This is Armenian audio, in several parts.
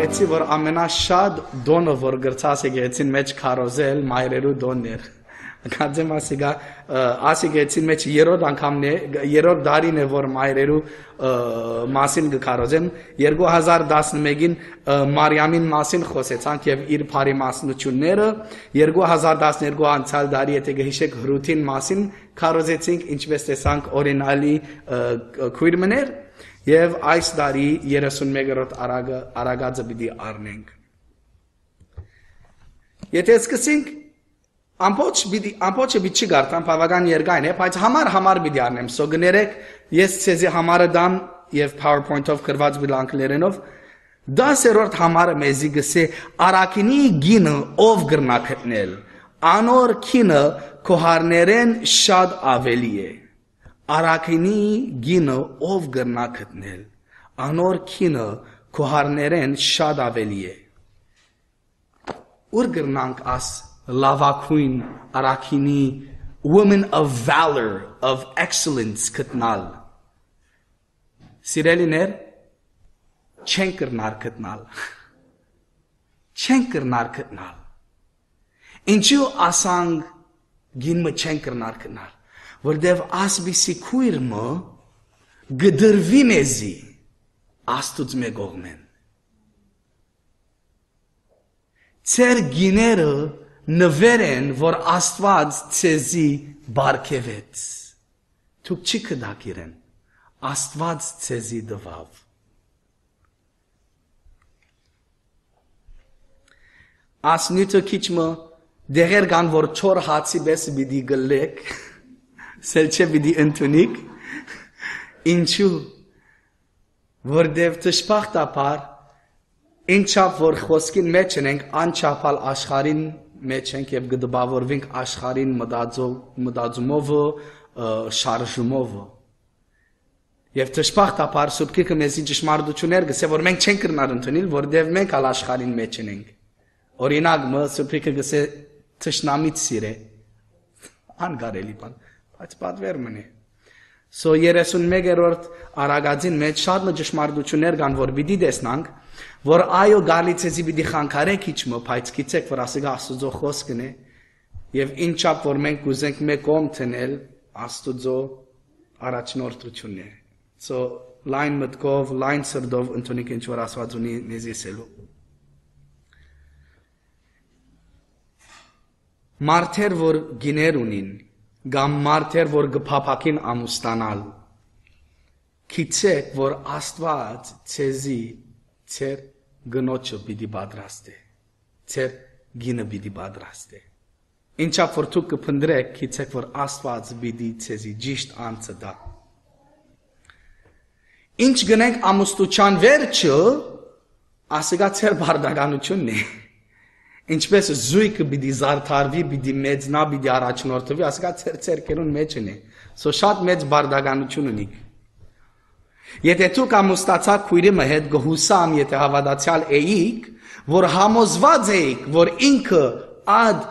կարեցի, որ ամենաշատ դոնը, որ գրծաս եկեցին մեջ քարոզել, մայրերու դոններ։ Կարծեմ ասիգեցին մեջ երրորդ անգամն է, երրորդ դարին է, որ մայրերու մասին գքարոզեն, 2011-ին Մարիամին մասին խոսեցանք եւ իր բարի մասնությունները, 2012 անցյալ դարի եթե գհիշեք Հրութին մասին քարոզեցինք, ինչպես տեսանք օրինալի քույրմներ, եւ այս դարի 31-րդ արագածը պիտի առնենք։ Եթե սկսենք ամբողջը պիտի չգարտան, բավական երկայն է, բայց համար պիտի առնեմ, սո գներեք, ես ցեզի համարը դամ եւ PowerPoint-ով գրված բլանկներով 10-րդ համարը մեզի գսե արաքինի գինը ով գրնա գտնել, անոր քինը քոհարներեն շատ ավելի է։ Արաքինի գինը ով գրնա գտնել, անոր քինը քոհարներեն շատ ավելի է։ Ուր գրնանք աս լավակույն արաքինի women of valor, of excellence գտնալ։ Սիրելիներ, չեն կրնար գտնալ։ Չեն կրնար գտնալ։ Ինչու ասանք գինը չեն կրնար գտնալ։ Որտեվ ասբիսի քույրը գդրվի մեզի աստուծո մեգողմեն։ Ծեր գիները նվեր են, որ Աստված ցեզի բարգևեց։ Դուք չի կդակ իրեն, Աստված ցեզի դվավ։ Ասնիթը քիչմը դեղեր կան, որ չոր հացի բես բիդի գլեք, սելչե բիդի ընտունիք, ինչու, որդև տշպախտապար, ինչապ որ խոսքին մեջ ենք, անչապալ աշխարին մեջ ենք և գդբավորվինք աշխարին մդածումովը, շարժումովը։ Եվ տշպախտապար սուպկիկը մեզի ճշմարտություններ գսե, որ մենք չենք կրնար ընդունել, որդև մենք ալ աշխարին մեջ ենք։ Օրինակ մը սուպկիկը գսե թշնամից սիր է, անգարելի բան, բայց պատվեր մնի։ Սո 31-րդ արագածին մեջ շատ ճշմարտություններ կան, որ պիտի տեսնանք, որ այո գալիցեզի պիտի խանգարեք իջմը, բայց գիտեք, որ ասիգա Աստուծո խոսքն է, եւ ինչապ որ մենք կուզենք մեկ կողմ տնել Աստուծո առաջնորդությունն է։ Սո լայն մտքով, լայն սրտով ընդունենք ինչ որ Աստված ունի նեզիսելու։ Մարդեր, որ գիներ ունին, կամ մարդեր, որ գփափակին ամուսնանալ, գիտեք, որ Աստված ցեզի ցեր գնոջը պիտի պատրաստե, ցեր գինը պիտի պատրաստե։ Ինչապ որ դուք կփնտրեք, գիտեք, որ Աստված պիտի ցեզի ճիշտ անձը տա։ Ինչ գնենք ամուսնության վերջը, ասիգա ցեր բարդականությունն է։ Ինչպես զույգը պիտի զարդարվի, պիտի մեծնա, պիտի առաջնորդվի, ասիկա ցերկերուն մեջն է։ Սո շատ մեծ բարդականություն ունի։ Եթե դուք ամուսնացած քույրի հետ գհուսամ, եթե հավատացյալ էիք, որ համոզված էիք, որ ինքը ад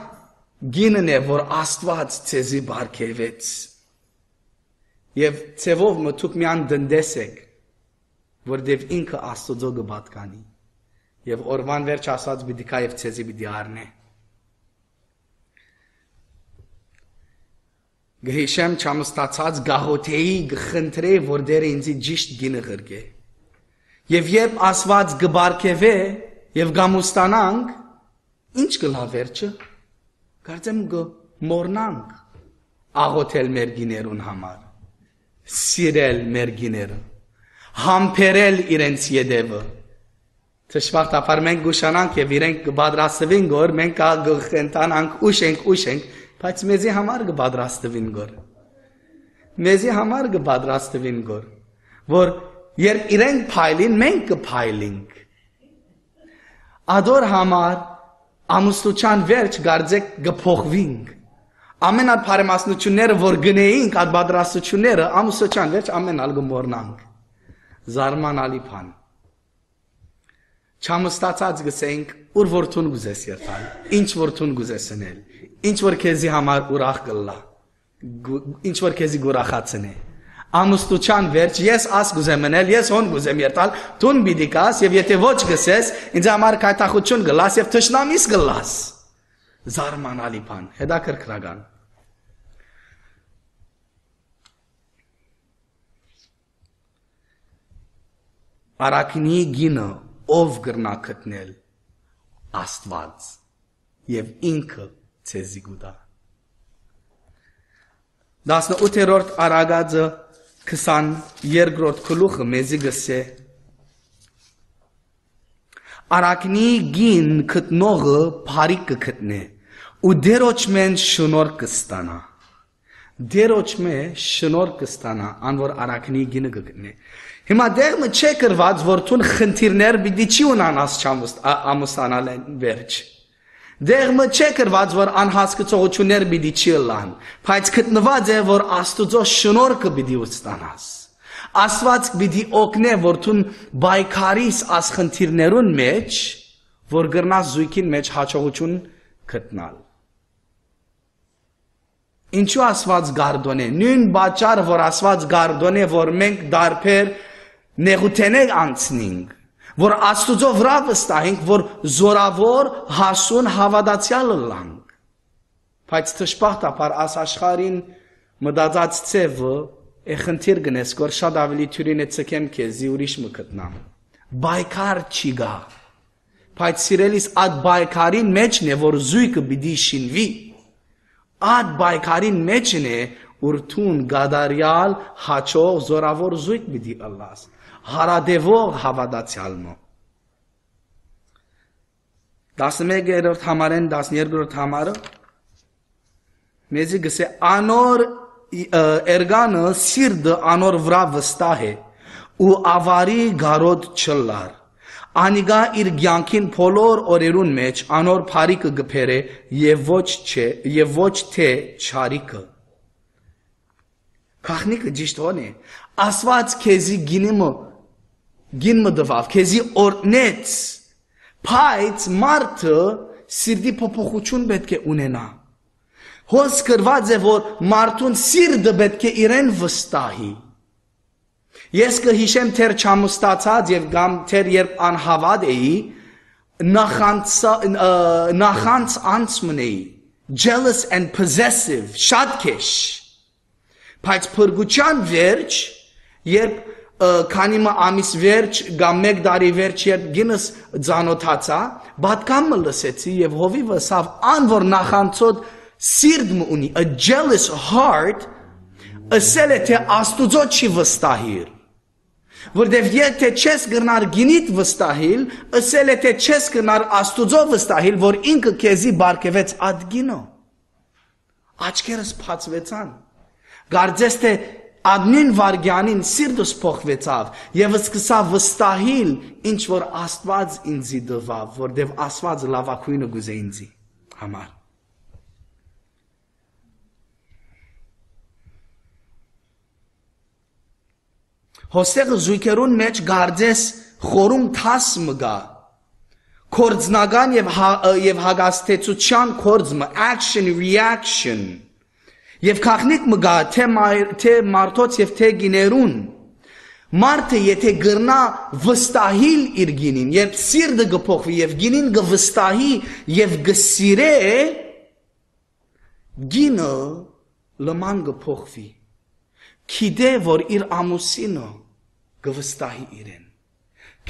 գինն է, որ Աստված ցեզի բարգևեց։ Եվ ցևով մտուք միան դնդեսեք, որտեվ ինքը Աստծո գբատկանի։ Եվ օրվան վերջ ասած պիտի կա եւ ցեզի պիտի առնե։ Գհիշեմ չամստացած գահոթեի գխնդրե, որ դերը ինձի ճիշտ գինը ղրգե։ Եվ երբ ասված գբարգևե եւ գամուստանանք, ինչ կլա վերջը։ Կարծեմ գմորնանք աղոթել մեր գիներուն համար, սիրել մեր գիները, համբերել իրենց յետևը։ Թշվախտապար մենք գուշանանք և իրենք կբադրաստվին գոր, մենք գխենտանանք, ուշենք, բայց մեզի համար կբադրաստվին գոր։ Մեզի համար կբադրաստվին գոր, որ երբ իրենք փայլին, մենք կփայլինք։ Ադոր համար ամուսնության վերջ գարձեք կփոխվինք։ Ամենալ բարեմասնությունները, որ գնեինք այդ բադրաստությունները, ամուսնության վերջ ամենալ կմոռնանք։ Զարմանալի բան։ Չամստացած գսենք, ուր որթուն գուզես երթալ, ինչ որթուն գուզես ընել, ինչ որ քեզի համար ուրախ կլա, ինչ որ քեզի գուրախացն է, Ամուսնության վերջ ես աս գուզեմ մնել, ես հոն գուզեմ երթալ, տուն պիտի կաս եւ եթե ոչ գսես, ինձ համար կայտախություն գլաս եւ թշնամիս գլաս։ Զարմանալի բան, հետաքրքրական։ Արաքնի գինը ով գրնա գտնել Աստված եւ ինքը ցեզի գուտա։ 18-րդ արագածը 22-րդ գլուխը մեզի գսե Արաքնի գին գտնողը բարիք կգտնե ու դերոճմեն շնորհ կստանա։ Դերոճմե շնորհ կստանա, անոր արաքնի գինը կգտնե։ Հիմա դեղը չէ կրված, որ տուն խնդիրներ պիտի չի ունանաս ամուսանալ են վերջ։ Դեղը չէ կրված, որ անհասկացողություններ պիտի չի լան, բայց գտնված է, որ Աստուծո շնորհքը պիտի ստանաս։ Աստված պիտի օգնե, որ տուն բայկարիս աս խնդիրներուն մեջ, որ գրնաս զույգին մեջ հաջողություն գտնալ։ Ինչու Աստված գարդոն է։ Նույն բաճար, որ Աստված գարդոն է, որ մենք դարբեր նեղութենենք անցնենք, որ Աստուծո վրա վստահենք, որ զորավոր հասուն հավատացյալ լանք։ Բայց թշպախտապար աս աշխարհին մտածած ցևը խնդիր գնես, որ շատ ավելի թյուրին է ցկեմ քեզի ուրիշ մը գտնամ։ Բայկար չի գա։ Բայց սիրելիս այդ բայկարին մեջն է, որ զույգը պիտի շինվի։ Այդ բայկարին մեջն է, ուրթուն գադարյալ հաճող զորավոր զույգ պիտի ըլլաս։ Հարադևող հավատացյալմո։ 11-րդ համարեն 12-րդ համարը մեզի գսե անոր էրգանը սիրդը անոր վրա վստահ է ու ավարի գարոտ չլար։ Անիգա իր կյանքին բոլոր օրերուն մեջ անոր բարիքը գբերե եւ ոչ թե չարիքը։ Քախնիկը ճիշտոն է։ Աստված քեզի գինը դվավ, քեզի օրնեց, բայց մարդը սիրտի փոփոխություն պետք է ունենա։ Հոս կրված է, որ մարդուն սիրտը պետք է իրեն վստահի։ Ես կհիշեմ թեր չամուստացած եւ գամ թեր երբ անհավատ էի, նախանց անցմն էի, jealous and possessive, շատ քեշ։ Բայց փրկության վերջ, երբ քանի ամիս վերջ, կամ մեկ տարի վերջ, երբ գինս ծանոթացա, բատկամը լսեցի եւ հովիվը սավ անոր նախանցոտ սիրտ ունի, a jealous heart, ասել է թե Աստուծո չի վստահիր։ Որտեւ եթե չես գնար գինիդ վստահիլ, ասել է թե չես գնար Աստուծո վստահիլ, որ ինքը քեզի բարգեւեց այդ գինո։ Աչքերս փացվեցան։ Գարձես թե Admin վարգյանին սիրտս փոխվեցավ եւ սկսա վստահիլ ինչ որ Աստված ինձի դվավ, որտեւ Աստված լավակույնը գուզե ինձի համար։ Հոսեղը զույգերուն մեջ գարձես խորում թաս մգա, կորձնական եւ հագաստեցության կորձմը, action, reaction, Եվ քախնիկ մգա թե մարդոց եւ թե գիներուն մարդը եթե գրնա վստահիլ իր գինին երբ սիրտը գփոխվի եւ գինին գվստահի եւ գսիրե գինը լման գփոխվի քիդե որ իր ամուսինը գվստահի իրեն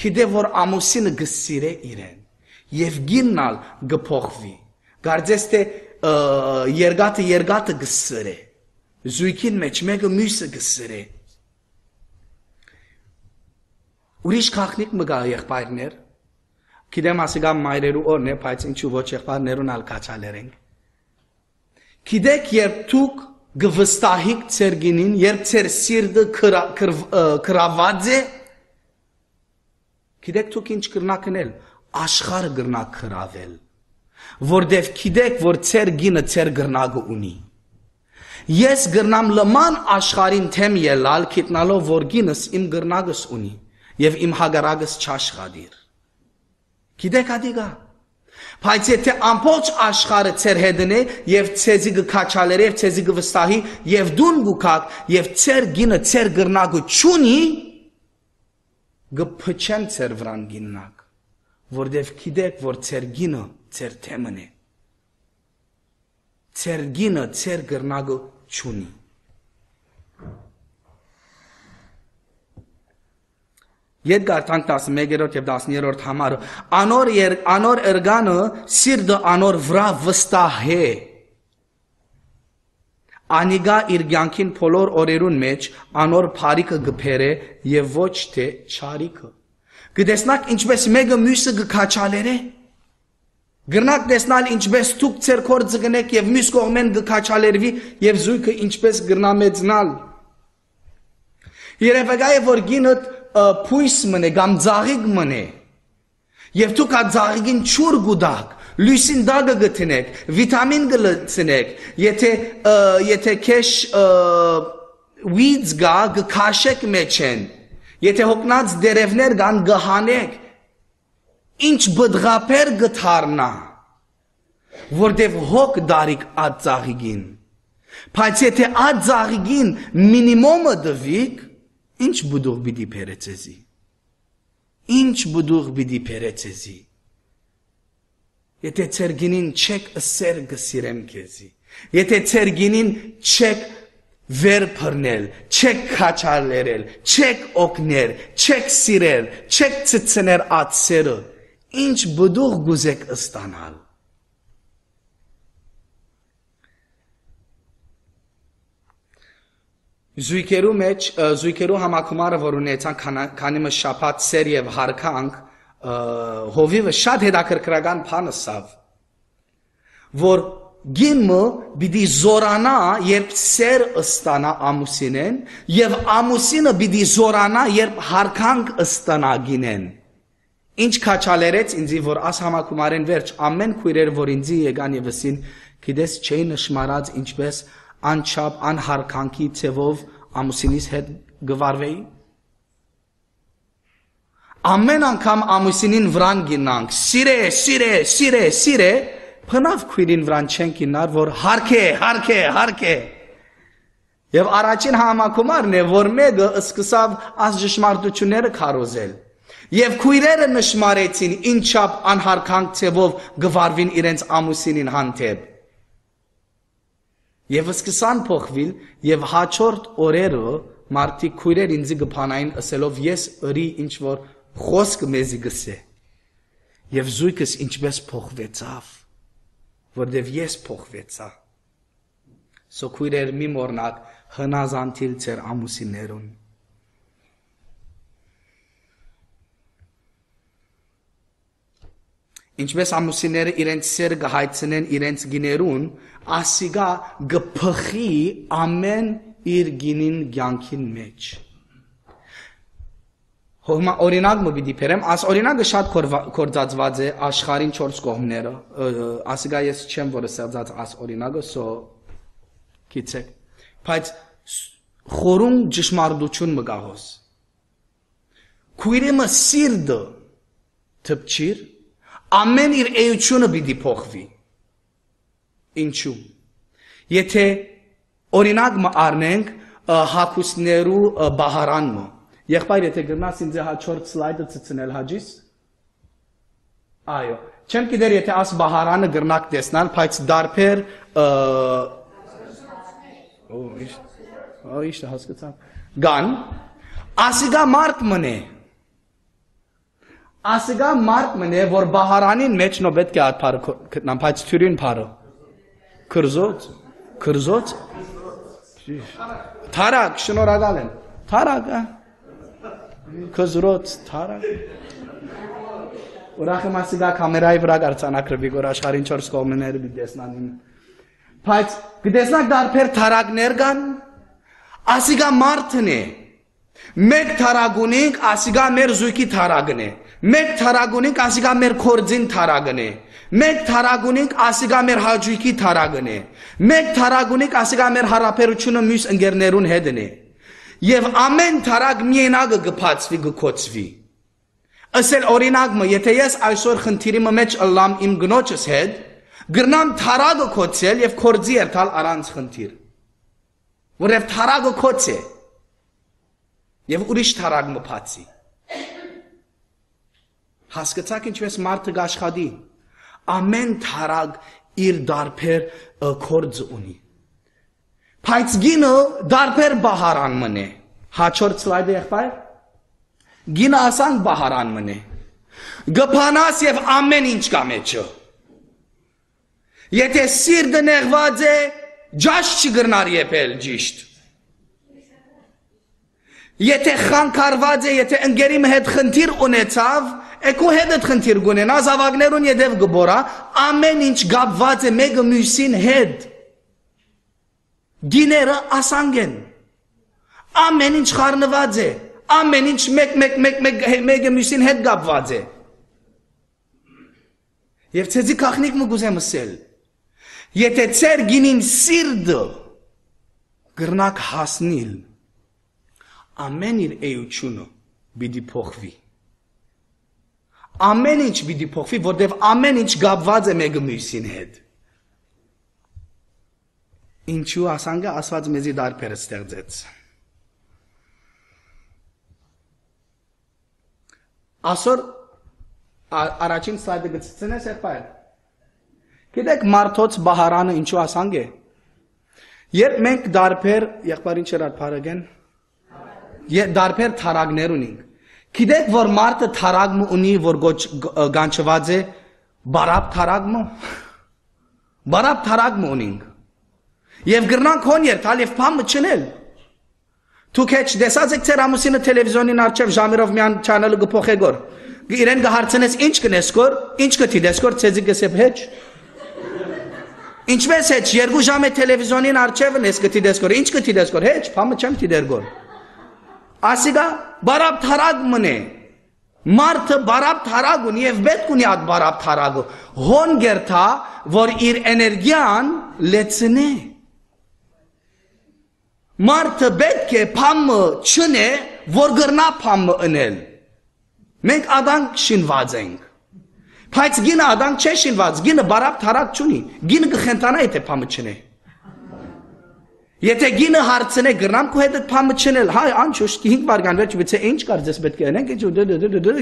քիդե որ ամուսինը գսիրե իրեն եւ գիննալ գփոխվի գարձես թե Երգատը գսրե, զույգին մեջ մեկը մյուսը գսրե։ Ուրիշ քախնիկ մգա եղբայրներ, գիտեմ ասիգա մայրերու օրն է, բայց ինչու ոչ եղբայրներուն ալ կաչալեր ենք։ Գիտեք երբ դուք գվստահիք ձեր գինին, երբ ձեր սիրտը կրաված է, գիտեք դուք ինչ կրնա կնել, աշխարհը կրնա կրավել։ Որտեվ գիտեք, որ ձեր գինը ձեր գրնագը ունի։ Ես գրնամ լման աշխարհին թեմ ելալ, գիտնալով, որ գինս իմ գրնագս ունի, եւ իմ հագարագս չաշխատիր։ Գիտեք ադիգա, Բայց եթե ամբողջ աշխարհը ձեր հետն է եւ ցեզի գքաչալեր եւ ցեզի գվստահի եւ դուն գուքակ եւ ձեր գինը ձեր գրնագը ճունի գփչեն ձեր վրան գիննակ որտեվ գիտեք որ ձեր գինը ձեր թեմն է ձեր գինը ձեր գրնագը ճունի Edgar tank 11-րդ եւ 10-րդ համարը անոր երգանը սիրտը անոր վրա վստահ է Անիգա իր կյանքին բոլոր օրերուն մեջ անոր փարիկը գբերը եւ ոչ թե չարիկը Գտեսնակ ինչպես մեկը մյուսը գքաչալեր է Գրնակ տեսնալ ինչպես դուք ձեր կորձը գնեք եւ մյուս կողմեն գքաչալերվի եւ զույգը ինչպես գրնամեծնալ Երևակայ որ գինը Պույս մնե, գամ ձաղիգ մնե, և դուք այդ ձաղիգին չուր գուդակ, լույսին դագը գտնեք, վիտամին գլցնեք, եթե կեշ վիձ գա գքաշեք մեջ են, եթե հոգնած դերևներ գան գհանեք, ինչ բդղապեր գթարնա, որդև հոգ դարիք այդ ձաղիգին, բայց եթե այդ ձաղիգին մինիմոմը դվիք, Ինչ բուդուղ բիդի պերեցեզի, ինչ բուդուղ բիդի պերեցեզի, եթե ծեր գինին չեք ասեր գսիրեմ կեզի, եթե ծեր գինին չեք վեր պրնել, չեք խաչալերել, չեք օգներ, չեք սիրել, չեք ծծներ ատսերը, ինչ բուդուղ գուզեք ստանալ, Զույգերու համակումարը, որ ունեցան քանիմը շապատ սեր և հարկանք, հովիվը շատ հետաքրքրական բանը սավ, որ գինը պիտի զորանա, երբ սեր ստանա ամուսինեն, և ամուսինը պիտի զորանա, երբ հարկանք ստանա գինեն։ Ինչ քաչալերեց ինձի, որ աս համակումարեն վերջ ամեն քույրեր, որ ինձի եկան և ասին, գիտես չէի նշմարած ինչպես անչափ անհարկանքի ցևով ամուսինիս հետ գվարվեի Ամեն անգամ ամուսինին վրան գինանք սիրե փնավ քույրին վրան չեն գինար որ հարկե Եվ առաջին համակումարն է որ մեկը սկսավ աս ճշմարտությունները քարոզել Եվ քույրերը նշմարեցին ինչապ անհարկանք ցևով գվարվին իրենց ամուսինին հանդեպ Եվ սկսան փոխվել եւ հաջորդ օրերը մարդիկ քույրեր ինձ գփանային ասելով ես ըրի ինչ որ խոսք մեզի գսե եւ զույգս ինչպես փոխվեցավ որտեւ ես փոխվեցա Սո քույրեր մի մորնակ հնազանդիլ ծեր ամուսիններուն Ինչպես ամուսինները իրենց սերը գահայցնեն իրենց գիներուն, ասիգա գփխի ամեն իր գինին կյանքին մեջ։ Հոմա օրինակ մը պիտի բերեմ, աս օրինակը շատ կործածված է աշխարհին 4 կողմները, ասիգա ես չեմ որ ասած աս օրինակը, սո գիտեք, բայց խորում ճշմարտություն մը գահոս։ Քույրը սիրտը թփչիր Ամեն իր էությունը պիտի փոխվի։ Ինչու։ Եթե օրինակ մը առնենք հագուստներու բահարանը։ Եղբայր եթե գրնաս ինձ հաջորդ սլայդը ցցնել հաջիս։ Այո։ Չեմ գիտեր եթե աս բահարանը գրնակ տեսնալ, բայց դարբեր Ինչ հասկացա։ Գան ասիգա մարդ մնե Ասիգա մարդ մնե, որ բահարանին մեջ նո պետք է այդ պարը կտնամ, բայց թյուրին պարը։ Կրզոց։ Թարակ, շնորհակալ եմ։ Թարակ, Կզրոց, թարակ։ Ուրախ եմ ասիգա կամերայի վրա գարցանակրվի, որ աշխարհին 4 կողմները մի տեսնանին։ Բայց գտեսնակ դարբեր թարակներ կան, ասիգա մարդն է։ Մեկ թարագունիկ ասիգա մեր զույգի թարագն է։ Մեկ թարագունիկ ասիգա մեր կորձին թարագն է։ Մեկ թարագունիկ ասիգա մեր հաջույքի թարագն է։ Մեկ թարագունիկ ասիգա մեր հարաբերությունը մյուս ընկերներուն հետն է։ Եվ ամեն թարագ միենագը գփածվի գկոծվի։ Ասել օրինակ մը, եթե ես այսօր խնդիրի մեջ ըլլամ իմ գնոջս հետ, գրնամ թարագը կոչել եւ կորձի երթալ առանց խնդիր։ Որև թարագը կոչ է եւ ուրիշ թարագ մը բացի։ Հասկացաք ինչպես մարդը աշխատի։ Ամեն թարագ իր դարբեր կորձ ունի։ Բայց գինը դարբեր բահարան մնե։ Հաջորդ սլայդը եղբայր։ Գինը ասանք բահարան մնե։ Գփանաս եւ ամեն ինչ կա մեջը։ Եթե սիրտը նեղված է, ջաշ չգրնար եպել ճիշտ։ Եթե խանգարված է, եթե ընկերի հետ խնդիր ունեցավ, եկու հետ խնդիր գունենա, զավակներուն յետև գբորա, ամեն ինչ գապված է մեկը մյուսին հետ։ Գիները ասանք են։ Ամեն ինչ խառնված է, ամեն ինչ մեկը մյուսին հետ գապված է։ Եվ ցեզի կախնիկ մը գուզեմ ասել, եթե ծեր գինին սիրտը գրնակ հասնիլ, ամեն իր էությունը պիտի փոխվի։ Ամեն ինչ պիտի փոխվի, որտեղ ամեն ինչ գապված է մեկը մյուսին հետ։ Ինչու ասանք Աստված մեզի դարբեր ստեղծեց։ Այսօր առաջին սլայդը գցցնես եղբայր։ Գիտեք մարդոց բահարանը ինչու ասանք է։ Երբ մենք դարբեր եղբայր ինչ էր արփարագեն։ Դարբեր թարագներ ունենք։ Գիտեք որ մարդը թարագ ունի որ գանչված է բարապ թարագ։ Բարապ թարագ ունենք։ Եվ գրնանք հոն երթալ եւ փամը չնել։ Դուք հեչ դեսած եք ձեր ամուսինը տելևիզիոնին առջև ժամերով միան չանելը գփոխե գոր։ Իրեն գհարցնես ինչ կնես գոր, ինչ կթիդես գոր, ցեզի գսեփ հեչ։ Ինչպես հեչ 2 ժամ է տելևիզիոնին առջև ես կթիդես գոր, ինչ կթիդես գոր, հեչ փամը չեմ թիդեր գոր։ Ասիգա բարապ թարագ մնե։ Մարդը բարապ թարագ ունի եւ պետք ունի այդ բարապ թարագը։ Հոն գերթա, որ իր էներգիան լեցնե։ Մարդը պետք է փամը չնե, որ գրնա փամը ընել։ Մենք ադանք շինված ենք։ Բայց գինը ադանք չէ շինված, գինը բարապ թարակ չունի, գինը կխենթանա եթե փամը չնե։ Եթե գինը հարցնե գրնամ քո հետ փամը չնել, հայ անչուշտ 5 վարգան վերջ բիցե ինչ կար ձեզ պետք է անենք,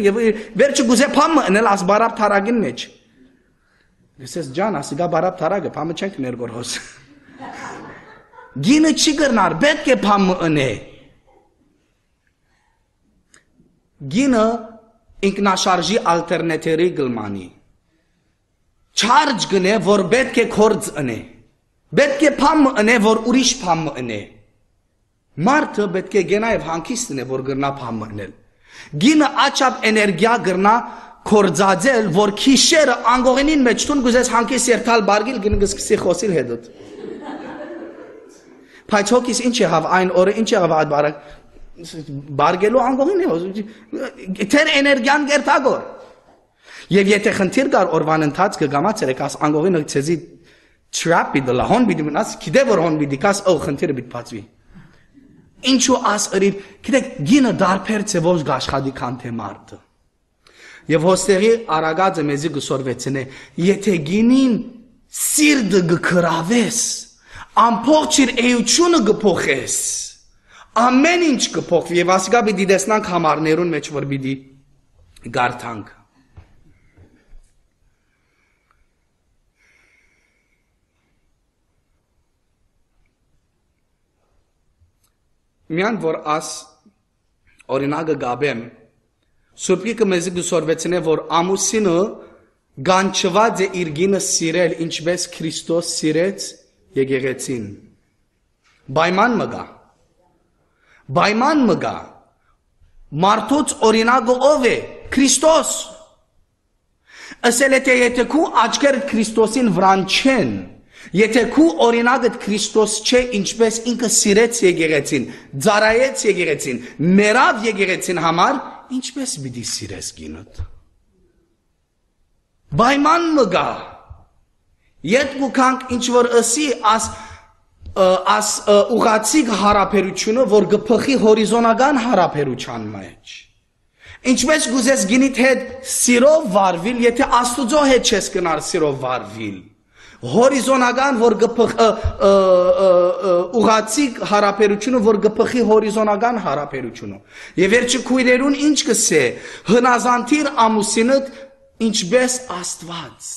եւ վերջը գուզե փամը ընել աս բարապ թարագին մեջ։ Լսես ջան, ասիգա բարապ թարագը փամը չենք ներգորհոս։ Գինը չի գրնար, պետք է փամը ընե։ Գինը ինքնաշարժի ալտերնատիվի գլմանի։ Չարջ գնե, որ պետք է կորձ ընե։ Պետք է փամը ընե, որ ուրիշ փամը ընե։ Մարդը պետք է գնա եւ հանգիստ ընե, որ գրնա փամը ընել։ Գինը աչափ էներգիա գրնա կորձածել, որ քիշերը անգողինին մեջ տուն գուզես հանգիստ երթալ բարգիլ գինը գսկսի խոսիլ հետոտ։ Բայց հոգիս ինչ եղավ այն օրը, ինչ եղավ այդ բարգելու անգողին է, թեր էներգիան գերտագոր։ Եվ եթե խնդիր կար օրվան ընթացքը գամացել եք, աս անգողինը ցեզի trap-ի դլա, հոն բիդի մնաս, գիտե որ հոն բիդի կաս ող խնդիրը բիդ բացվի։ Ինչու աս ըրիվ, գիտեք գինը դարբեր ցևոջ գաշխադի քան թե մարդը։ Եվ հոստեղի արագածը մեզի գսորվեցնե, եթե գինին սիրտը գքրավես, ամփոխ իր էությունը գփոխես, ամեն ինչ գփոխվի եւ ասիկա պիտի տեսնանք համարներուն մեջ որ պիտի գարթանք։ Միան որ աս օրինակը գաբեմ, Սուրբիկը մեզի գսորվեցնե որ ամուսինը գանչված է իր գինը սիրել ինչպես Քրիստոս սիրեց եկեղեցին։ Բայման մգա։ Բայման մգա։ Մարդոց օրինակը ով է։ Քրիստոս։ Ասել է եթե քու աչքերը Քրիստոսին վրան չեն, եթե քու օրինակը Քրիստոս չէ, ինչպես ինքը սիրեց եկեղեցին, ծառայեց եկեղեցին, մերավ եկեղեցին համար, ինչպես պիտի սիրես գինդ։ Բայման մգա։ Յետք ու կանք ինչ որ ըսի աս ուղացիկ հարաբերությունը, որ գփխի հորիզոնական հարաբերության մեջ։ Ինչպես գուզես գինիդ հետ սիրով վարվել, եթե Աստուծո հետ չես կնար սիրով վարվել։ Հորիզոնական, որ ուղացիկ հարաբերությունը, որ գփխի հորիզոնական հարաբերությունը։ Եվ վերջի քույրերուն ինչ կսե, հնազանդիր ամուսինդ ինչպես Աստված,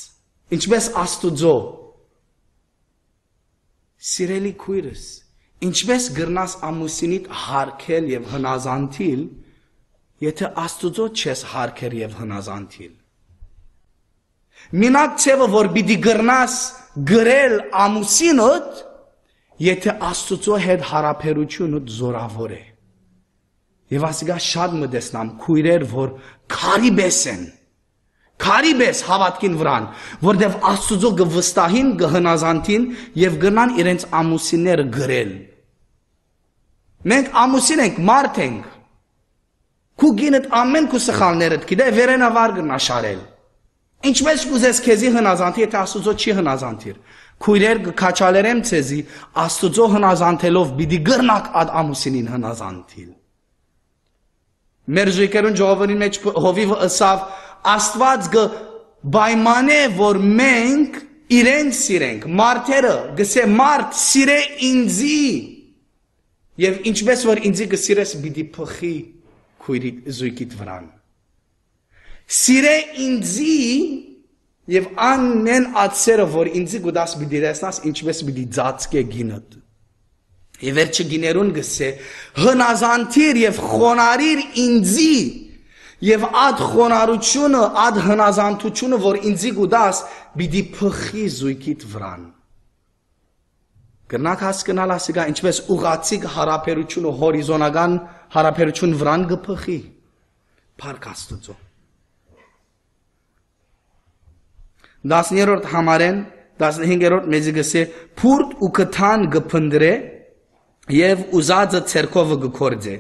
ինչպես Աստուծո։ Սիրելի քույրս, ինչպես գրնաս ամուսինիդ հարգել եւ հնազանդիլ, եթե Աստուծո չես հարգել եւ հնազանդիլ։ Մինակ ցևը որ պիտի գրնաս գրել ամուսինդ, եթե Աստուծո հետ հարաբերությունը զորավոր է։ Եվ ասիկա շատ մտեսնամ քույրեր, որ քարիբես են, քարիբես հավատքին վրան, որտեվ Աստուծո գվստահին, գհնազանդին եւ գնան իրենց ամուսինները գրել։ Մենք ամուսին ենք, մարդ ենք։ Քու գինդ ամեն քու սխալներդ գիտե վերենավար գնաշարել։ Ինչպես կուզես քեզի հնազանդի, եթե Աստուծո չի հնազանդիր։ Քույրեր կքաչալերեմ ցեզի, Աստուծո հնազանդելով պիտի գրնակ ադ ամուսինին հնազանդիլ։ Մեր զույգերուն ժողովրդի մեջ հովիվը ըսավ, Աստված գբայմանե, որ մենք իրենք սիրենք, մարդերը գսե մարդ սիրե ինձի, եւ ինչպես որ ինձի գսիրես պիտի փխի քույրի զույգիդ վրան։ Սիրե ինձի եւ անեն ածերը, որ ինձի գուդաս պիտի դեսնաս, ինչպես պիտի ծածկե գինդ։ Եվ վերջը գիներուն գսե, հնազանդիր եւ խոնարիր ինձի, եւ ադ խոնարությունը, ադ հնազանդությունը, որ ինձի գուդաս, պիտի փխի զույգիդ վրան։ Կրնակ հասկնալ ասիկա, ինչպես ուղացիկ հարաբերությունը, հորիզոնական հարաբերություն վրան գփխի։ Փառք Աստուծո։ 10-րդ համարեն 15-րդ մեզի գսե փուրդ ու կթան գփնդրե եւ ուզածը ցերկովը գկորձե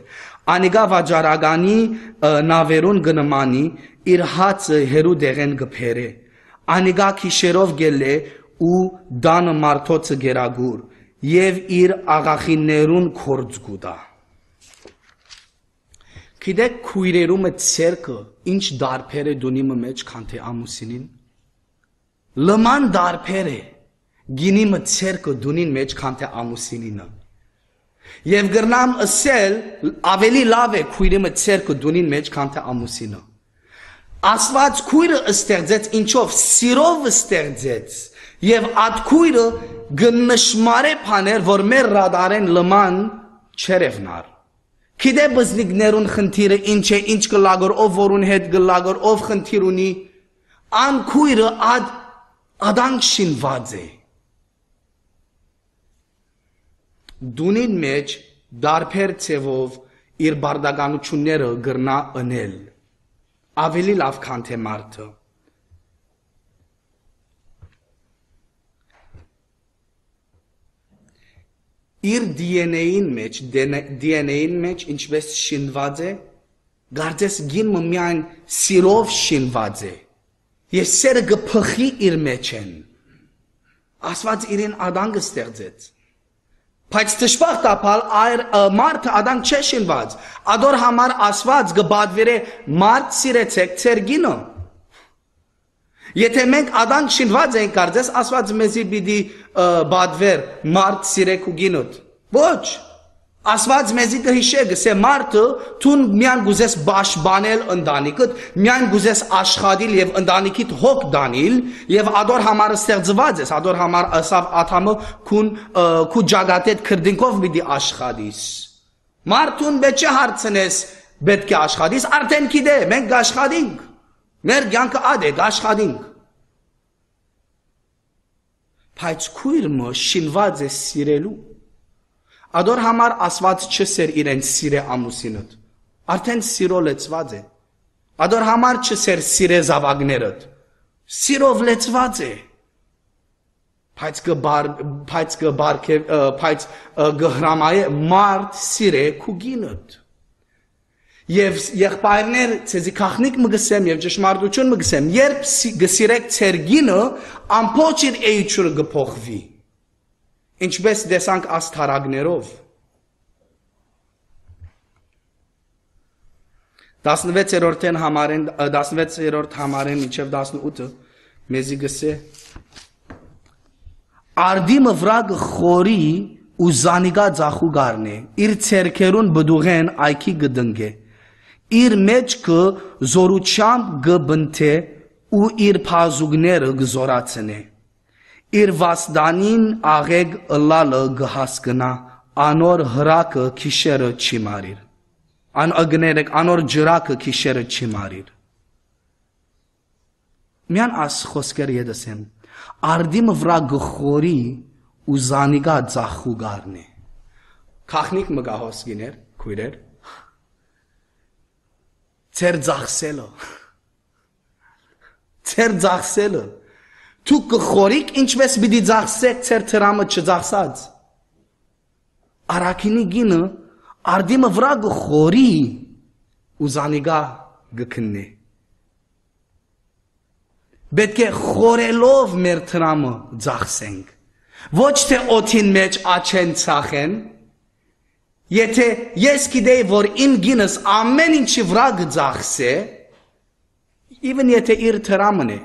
անիգա վաճառականի նավերուն գնմանի իր հացը հերու դեղեն գփերե անիգա քիշերով գելե ու դանը մարդոցը գերագուր եւ իր աղախիներուն կորձ գուտա Գիտեք քույրերումը ցերկը ինչ դարբեր է դունիմը մեջ քան թե ամուսինին Լման դարբեր է գինիմը ցերկը դունին մեջ քան թե ամուսինինը Եվ գրնամ ասել ավելի լավ է քույրը ցերկը դունին մեջ քան թե ամուսինը Աստված քույրը ստեղծեց ինչով սիրով ստեղծեց եւ այդ քույրը գնշմարե բաներ որ մեր ռադարեն լման չերևնար Գիտե բզնիկներուն խնդիրը ինչ է ինչ կլագոր ով որուն հետ գլագոր ով խնդիր ունի ան քույրը Adank շինված է Դունին մեջ դարբեր ցևով իր բարդականությունները գրնա ընել ավելի լավ քան թե մարդը իր DNA-ին մեջ ինչպես շինված է գարձես գինը միայն սիրով շինված է Ես սերը գփխի իր մեջ են Աստված իրեն Ադամը ստեղծեց Բայց դժբախտաբար այր մարդը Ադամ չէ շինված Ադոր համար Աստված գբադվիրե մարդ սիրեցեք ցեր գինը Եթե մենք Ադամ շինված ենք կարծես Աստված մեզի պիտի բադվեր մարդ սիրեք ու գինոտ Ոչ Աստված մեզի կհիշե գսե մարդը թուն միան գուզես բաշխանել ընտանիքդ միան գուզես աշխատել եւ ընտանիքիդ հոգ դանել եւ ադոր համար ստեղծված ես ադոր համար ասավ աթամը քու ջագատետ քրդինկով պիտի աշխատիս մարդուն բեչե հարցնես պետք է աշխատիս արդեն գիտե մենք աշխատենք մեր կյանքը ադե աշխատենք բայց քույրը շինված է սիրելու Ադոր համար ասված չսեր իրեն սիրե ամուսինըդ, արդեն սիրո լեցված է, ադոր համար չսեր սիրե զավագներըդ, սիրով լեցված է, բայց գհրամայե մարդ սիրե կուգինըդ, Եվ եղբայրներ ցեզի քախնիկ մգսեմ եւ ճշմարտություն մգսեմ երբ գսիրեք ցեր գինը ամբողջ իր էությունը գփոխվի Ինչպես դեսանք աստարագներով 16-րդ համարեն մինչև 18 մեզի գսե արդիմը վրա գխորի ու զանիգա ձախու գարնե իր ցերքերուն բդուղեն այքի գդնգե իր մեջ կը զորությամբ գբնթե ու իր փազուգները գզորացնե իր վասդանին աղեգ ըլալը գհասկնա անոր հրակը քիշերը չի մարիր անոր ջրակը քիշերը չի մարիր միան աս խոսքեր եդսեմ արդիմը վրա գխորի ու զանիգա ձախու գարնե քախնիկ մգա հոսգիներ քույրեր ծեր ձախսելը դու գխորիկ ինչպես պիտի ձախսեք ծեր տրամը չձախսած արաքինի գինը արդիմը վրա գխորի ու զանիգա գքննե պետք է խորելով մեր տրամը ձախսենք ոչ թե օթին մեջ աչեն ցախեն եթե ես գիտեի որ իմ գինս ամեն ինչի վրա գձախսե even եթե իր տրամն է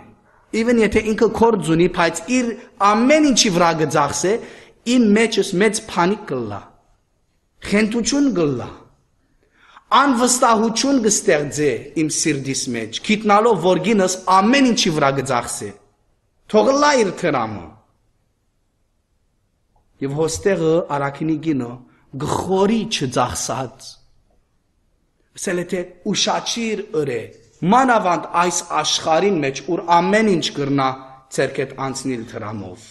even եթե ինքը կորձ ունի բայց իր ամեն ինչի վրա գձախսե իմ մեջս մեծ փանիկ կլա խենթություն գլա անվստահություն գստեղծե իմ սիրտիս մեջ գիտնալով որ գինս ամեն ինչի վրա գձախսե թողլա իր տրամը եւ հոստեղը արաքինի գինը գխորի չձախսած ասել թե ուշաչիր ըրե մանավանդ այս աշխարհին մեջ ուր ամեն ինչ կրնա ցերկետ անցնիլ տրամով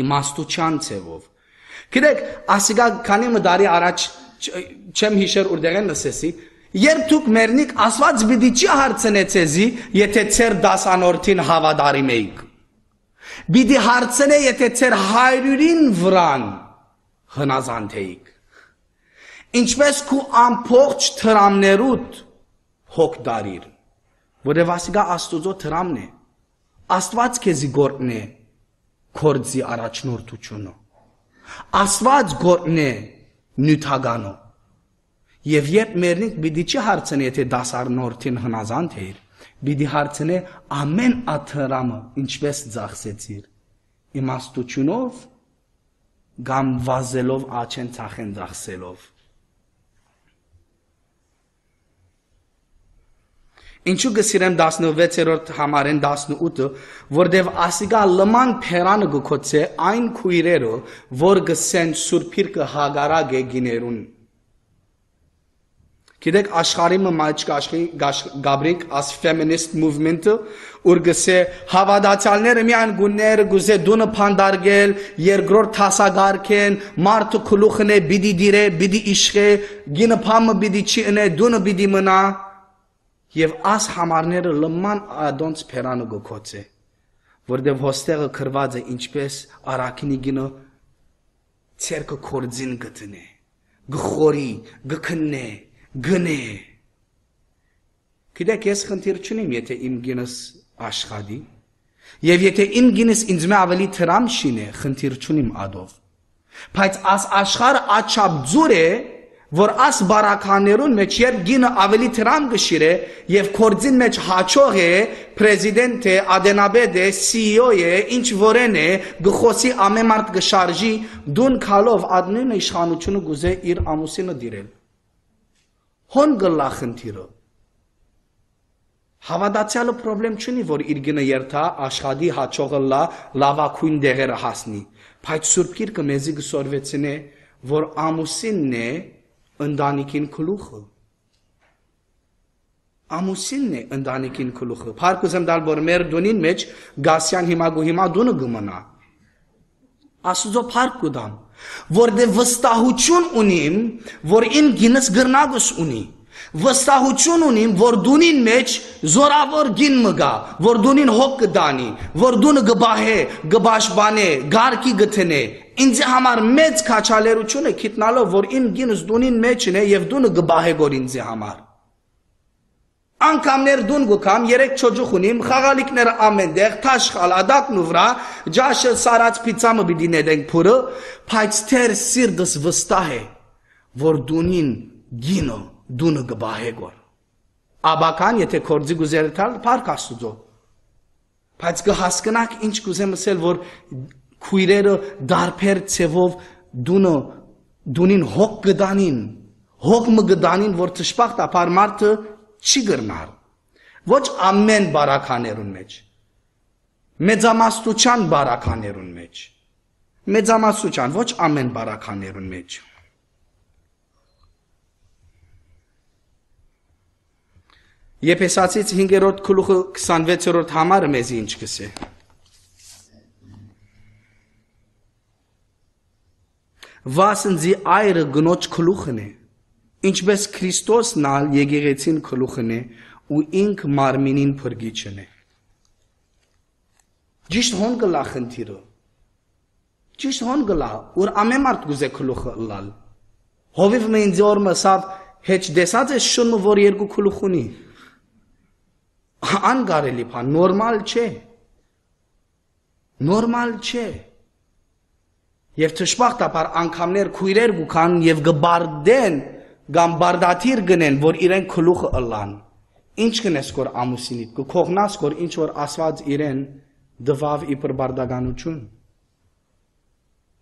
իմաստության ցևով գիտեք ասիգա քանի մդարի առաջ չեմ հիշեր ուրդեղեն լսեցի երբ դուք մերնիկ ասված բիդի չի հարցնեցեզի եթե ծեր դասանորդին հավադարի մեիք բիդի հարցնե եթե ծեր հայրուրին վրան հնազանդեիք ինչպես քու ամփոխ տրամներուտ հոգ դարիր որև ասիգա աստուծո տրամն է աստված քեզի գործն է կորձի առաջնորդությունը Աստված գործն է նյութագանո եւ երբ մերնիկ բիդի չի հարցնի եթե դասարնորդին հնազանդ է բիդի հարցնի ամեն աթրամը ինչպես ձախսեցիր իմաստությունով գամ վազելով աչեն ցախեն ձախսելով Ինչու գսիրեմ 16-րդ համարեն 18 որտեվ ասիգա լման փերանը գոքոցե այն քույրերը որ գսեն սուրբիրկը հագարագ է գիներուն Գիտեք աշխարհի մեջ գաբրիկ as feminist movement-ը ուր գսե հավատացյալները միան գուներ գուզե դունը փանդարգել երկրորդ հասագարքեն մարդը քլուխն է բիդի դիրե բիդի իշխե գինը փամը բիդի չի ընե դունը բիդի մնա Եվ աս համարները լման ադոնց փերանը գոքոցե, որտեղ հոստեղը քրված է ինչպես արաքինի գինը ցերկը կորձին գտնե, գխորի, գքնե, գնե։ Գիտեք ես խնդիր չունիմ եթե իմ գինս աշխատի, եւ եթե իմ գինս ինձ մե ավելի տրամ շինե, խնդիր չունիմ ադով։ Բայց աս աշխարհը աչապ ձուր է որ աս բարականերուն մեջ երբ գինը ավելի տրամ գշիրե եւ կորձին մեջ հաչող է պրեզիդենտ է ադենաբեդ է CEO է ինչ որեն է գխոսի ամեմարտ գշարժի դուն քալով ադնին իշխանությունը գուզե իր ամուսինը դիրել հոն գլա խնդիրը հավատացյալը պրոբլեմ չունի որ իր գինը երթա աշխատի հաչողը լավակույն դեղերը հասնի բայց Սուրբ Գիրքը մեզի գսորվեցին է որ ամուսինն է ընտանիքին քլուխը ամուսինն է ընտանիքին քլուխը Փարքուզեմ դալ որ մեր դունին մեջ գասյան հիմա դունը գմնա Աստուծո փառք կուտամ որտեղ վստահություն ունիմ որ իմ գինս գրնագս ունի վստահություն ունիմ որ դունին մեջ զորավոր գին մգա որ դունին հոգ կդանի որ դունը գբահե գբաշբանե գարկի գտնե ինձ համար մեծ քաչալերություն է գիտնալով որ իմ գինս դունին մեջն է եւ դունը գբահե գոր ինձ համար անկամներ դուն գուքամ երեք չոջուխ ունիմ խաղալիքները ամենտեղ թաշխալ ադակն ու վրա ջաշը սարած պիցամը պիտի նետենք փուրը բայց թեր սիրտս վստահ է որ դունին գինը դունը գբահե գոր Աբական, եթե կործի գուզերը տալ, պարկ աստուծո։ Բայց կհասկնակ ինչ կուզեմ ասել, որ քույրերը դարբեր ցևով դունին հոգ գդանին, հոգ մը գդանին, որ ճշմարտապար մարդը չի գրնար։ Ոչ ամեն բարականերուն մեջ։ Մեծամասնության բարականերուն մեջ։ Մեծամասնության, ոչ ամեն բարականերուն մեջ։ Եփեսացից 5-րդ գլուխը 26-րդ համարը մեզ ինչ կսե։ Վասնզի այրը գնոջ գլուխն է, ինչպես Քրիստոսն ալ եկեղեցին գլուխն է ու ինք մարմինին փրկիչն է։ Ճիշտ հոն գլա խնդիրը։ Ճիշտ հոն գլա, որ ամեն մարդ գուզե գլուխը լալ։ Հովիվ մեն ձորմը սավ հեչ դեսած է շունը, որ երկու գլուխ ունի։ Անգարելի բան, նորմալ չէ։ Նորմալ չէ։ Եվ ճշմարտաբար անգամներ քույրեր գուքան եւ գբարդեն կամ բարդաթիր գնեն, որ իրեն գլուխը ըլլան։ Ինչ կնես որ ամուսինիդ, կողնաս որ ինչ որ ասված իրեն դվավ իբր բարդականություն։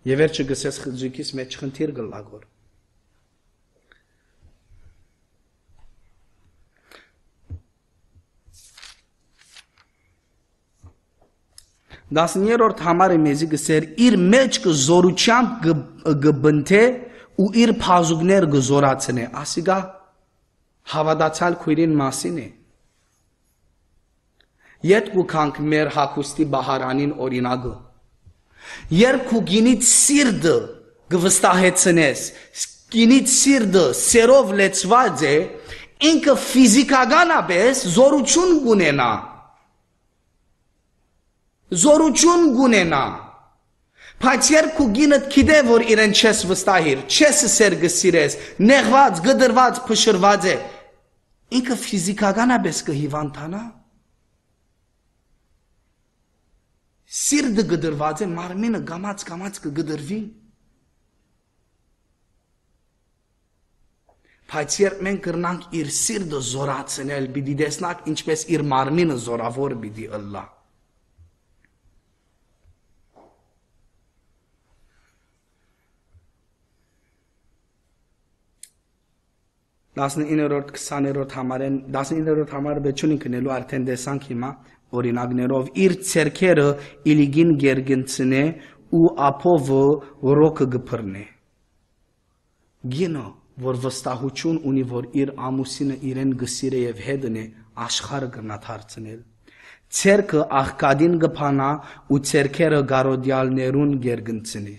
Եվ վերջը գսես խզիկիս մեջ խնդիր գլագոր։ 10-րդ համարը մեզի գսեր իր մեջ կզորությամբ գբնթե ու իր փազուկներ գզորացնե, ասիգա հավատացյալ քույրին մասին է։ Յետքու կանք մեր հակուստի բահարանին օրինակը։ Երկու գինից սիրտը գվստահեցնես, գինից սիրտը սերով լեցված է, ինքը ֆիզիկականապես զորություն գունենա։ Զորություն գունենա, բայց երկու գինդ գիտե, որ իրեն չես վստահիր, չես սերգսիրես, նեղված, գդրված, փշրված է, ինքը ֆիզիկականապես կհիվանդանա։ Սիրտը գդրված է, մարմինը գամած կգդրվի։ Բայց երբ մենք կրնանք իր սիրտը զորացնել, պիտի տեսնանք ինչպես իր մարմինը զորավոր պիտի ըլլա։ 19-րդ 20-րդ համարեն 19-րդ համարը բեչունի կնելու արդեն տեսանք հիմա օրինակներով իր ցերքերը իլիգին գերգնցնե ու ապովը ռոկը գփռնե գինո որ վստահություն ունի որ իր ամուսինը իրեն գսիրե եւ հետն է աշխարհը կնաթարցնել ցերքը աղկադին գփանա ու ցերքերը գարոդյալներուն գերգնցնե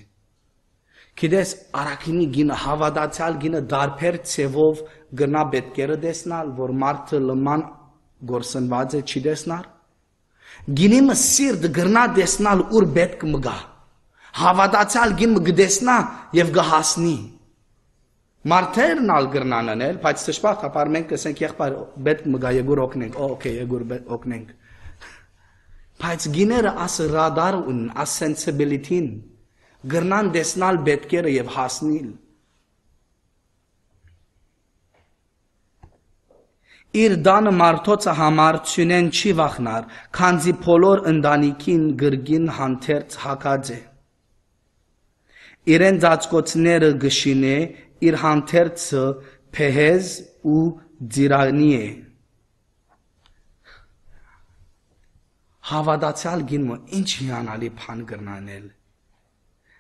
Գիտես արաքինի գինը հավատացյալ գինը դարբեր ցևով գնա պետքերը տեսնալ որ մարդը լման գործնված է չի տեսնար գինի մսիրտ գրնա տեսնալ ուր պետք մգա հավատացյալ գինը գտեսնա եւ գահասնի մարդերն ալ գրնան անել բայց ճշմարտաբար մենք կսենք եղբայր պետք մգա եգուր օգնենք օքեյ եգուր օգնենք բայց գիները աս ռադար ունեն աս sensibility-ին գրնան տեսնալ պետքերը եւ հասնիլ իր դանը մարդոցը համար ցունեն չի վախնար քանզի բոլոր ընտանիքին գրգին հանդերձ հակած է իրեն ծածկոցները գշինե իր հանդերձը փեհեզ ու ձիրանի է հավատացյալ գինը ինչ հիանալի բան գրնանել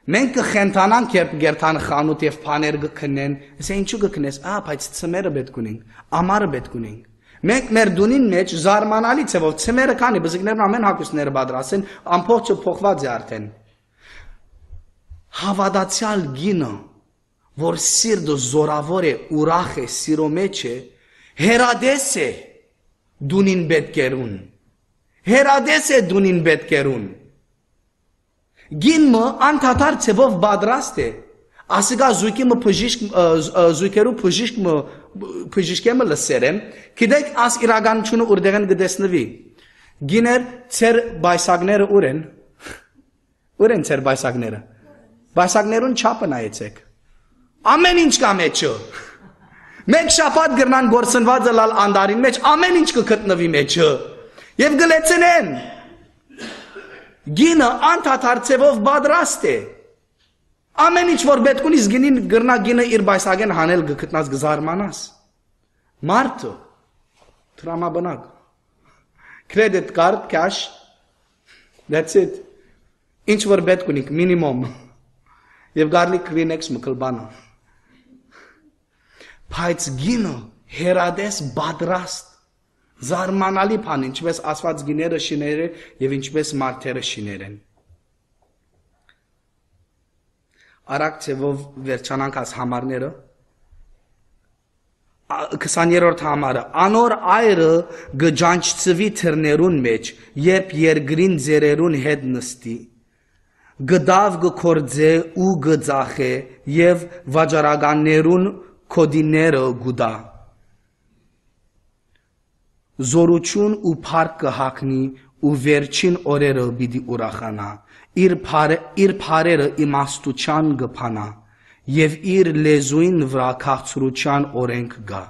Մենք կխենթանանք երբ գերթան խանութ եւ բաներ կքնեն, ասե ինչու կքնես, բայց ծմերը պետք ունենք, ամառը պետք ունենք։ Մենք մեր դունին մեջ զարմանալի ցեվով ծմերը քանի բզիկներն ամեն հակուսները պատրաստեն, ամբողջը փոխված է արդեն։ Հավատացյալ գինը, որ սիրտը զորավոր է, ուրախ է, սիրո մեջ է, հերադես է դունին պետքերուն։ Հերադես է դունին պետքերուն։ Գինը անթաթար ցեվով պատրաստ է ասիկա զույգը զույգերու փժիշկը լսերեմ գիտեք աս իրականությունը ուրդեղեն գտեսնվի գիներ ցեր բայսակները ուրեն ցեր բայսակներուն չափը նայեցեք ամեն ինչ կա մեջը Մենք շաբաթ գրնան գործնվածը լալ անդարին մեջ ամեն ինչ կգտնվի մեջը եւ գլեցնեն գինը անդադար ծևով պատրաստ է ամեն ինչ որ պետք ունի գինին գրնա գինը իր բայսագեն հանել գտնած գզարմանաս մարդը տրամաբնակ credit card cash that's it ինչ որ պետք ունի minimum եւ գարլիկ Kleenex մկլբանը Բայց գինը հերադես բադրաստ, զարմանալի բան, ինչպես ասված գիները շիներ են և ինչպես մարդերը շիներ են։ Արագ ծևով վերջանանք աս համարները, 20-րդ համարը, անոր այրը գջանչծվի թրներուն մեջ, երբ երգրին ձերերուն հետ նստի, գդավ գքործե ու գծախե և վաջարականներուն Կոդիները գուդա Զորություն ու փառք կհագնի ու վերջին օրերը պիտի ուրախանա իր փարերը իմաստության գփանա եւ իր լեզուին վրա քաղցրության օրենք գա